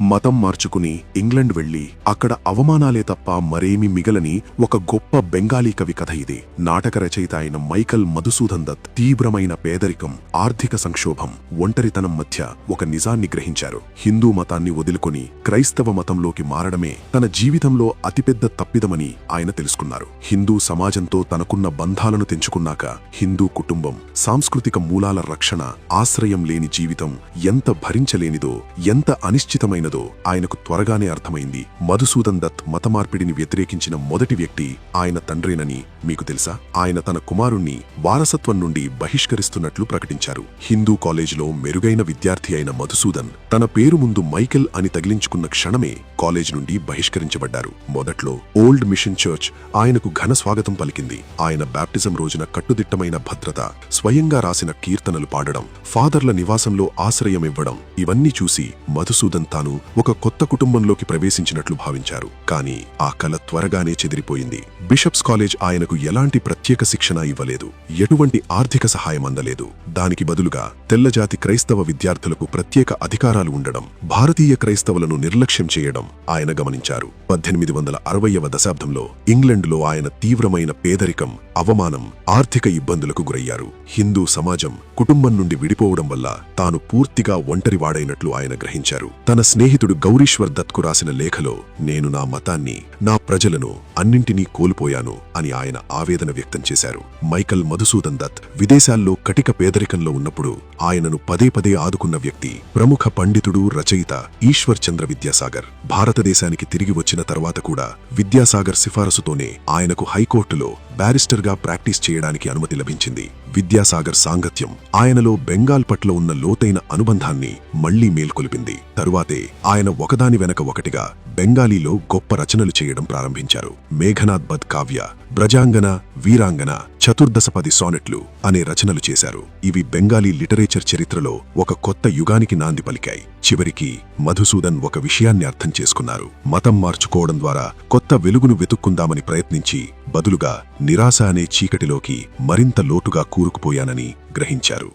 మతం మార్చుకుని ఇంగ్లండ్ వెళ్లి అక్కడ అవమానాలే తప్ప మరేమీ మిగలని ఒక గొప్ప బెంగాలీ కవి కథ ఇది. నాటక రచయిత అయిన మైకల్ మధుసూదన్ దత్ తీవ్రమైన పేదరికం, ఆర్థిక సంక్షోభం, ఒంటరితనం మధ్య ఒక నిజాన్ని గ్రహించారు. హిందూ మతాన్ని వదులుకొని క్రైస్తవ మతంలోకి మారడమే తన జీవితంలో అతిపెద్ద తప్పిదమని ఆయన తెలుసుకున్నారు. హిందూ సమాజంతో తనకున్న బంధాలను తెంచుకున్నాక హిందూ కుటుంబం, సాంస్కృతిక మూలాల రక్షణ, ఆశ్రయం లేని జీవితం ఎంత భరించలేనిదో, ఎంత అనిశ్చితమైనదో ఆయనకు త్వరగానే అర్థమైంది. మధుసూదన్ దత్ మతమార్పిడిని వ్యతిరేకించిన మొదటి వ్యక్తి ఆయన తండ్రేనని మీకు తెలుసా? ఆయన తన కుమారుణ్ణి వారసత్వం నుండి బహిష్కరిస్తున్నట్లు ప్రకటించారు. హిందూ కాలేజీలో మెరుగైన విద్యార్థి అయిన మధుసూదన్ తన పేరు ముందు మైకెల్ అని తగిలించుకున్న క్షణమే కాలేజ్ నుండి బహిష్కరించబడ్డారు. మొదట్లో ఓల్డ్ మిషన్ చర్చ్ ఆయనకు ఘన స్వాగతం పలికింది. ఆయన బ్యాప్టిజం రోజున కట్టుదిట్టమైన భద్రత, స్వయంగా రాసిన కీర్తనలు పాడడం, ఫాదర్ల నివాసంలో ఆశ్రయం ఇవ్వడం, ఇవన్నీ చూసి మధుసూదన్ తాను ఒక కొత్త కుటుంబంలోకి ప్రవేశించినట్లు భావించారు. కానీ ఆ కల త్వరగానే చెదిరిపోయింది. బిషప్స్ కాలేజ్ ఆయనకు ఎలాంటి ప్రత్యేక శిక్షణ ఇవ్వలేదు, ఎటువంటి ఆర్థిక సహాయం అందలేదు. దానికి బదులుగా తెల్లజాతి క్రైస్తవ విద్యార్థులకు ప్రత్యేక అధికారాలు ఉండడం, భారతీయ క్రైస్తవులను నిర్లక్ష్యం చేయడం ఆయన గమనించారు. 1860వ దశాబ్దంలో ఇంగ్లండ్లో ఆయన తీవ్రమైన పేదరికం, అవమానం, ఆర్థిక ఇబ్బందులకు గురయ్యారు. హిందూ సమాజం, కుటుంబం నుండి విడిపోవడం వల్ల తాను పూర్తిగా ఒంటరివాడైనట్లు ఆయన గ్రహించారు. తన స్నేహితుడు గౌరీశ్వర్ దత్కు రాసిన లేఖలో, నేను నా మతాన్ని, నా ప్రజలను అన్నింటినీ కోల్పోయాను అని ఆయన ఆవేదన వ్యక్తం చేశారు. మైకల్ మధుసూదన్ దత్ విదేశాల్లో కటిక పేదరికంలో ఉన్నప్పుడు ఆయనను పదే పదే ఆదుకున్న వ్యక్తి ప్రముఖ పండితుడు, రచయిత ఈశ్వర్ చంద్ర విద్యాసాగర్. భారతదేశానికి తిరిగి వచ్చిన తర్వాత కూడా విద్యాసాగర్ సిఫారసుతోనే ఆయనకు హైకోర్టులో బ్యారిస్టర్గా ప్రాక్టీస్ చేయడానికి అనుమతి లభించింది. విద్యాసాగర్ సాంగత్యం ఆయనలో బెంగాల్ పట్ల ఉన్న లోతైన అనుబంధాన్ని మళ్లీ మేల్కొలిపింది. తరువాతే ఆయన ఒకదాని వెనక ఒకటిగా బెంగాలీలో గొప్ప రచనలు చేయడం ప్రారంభించారు. మేఘనాథ్ బద్ కావ్య, బ్రజాంగన, వీరాంగన, చతుర్దశపది సానెట్లు అనే రచనలు చేశారు. ఇవి బెంగాలీ లిటరేచర్ చరిత్రలో ఒక కొత్త యుగానికి నాంది పలికాయి. చివరికి మధుసూదన్ ఒక విషయాన్ని అర్థం చేసుకున్నారు. మతం మార్చుకోవడం ద్వారా కొత్త వెలుగును వెతుక్కుందామని ప్రయత్నించి బదులుగా నిరాశ అనే చీకటిలోకి మరింత లోతుగా కూరుకుపోయానని గ్రహించారు.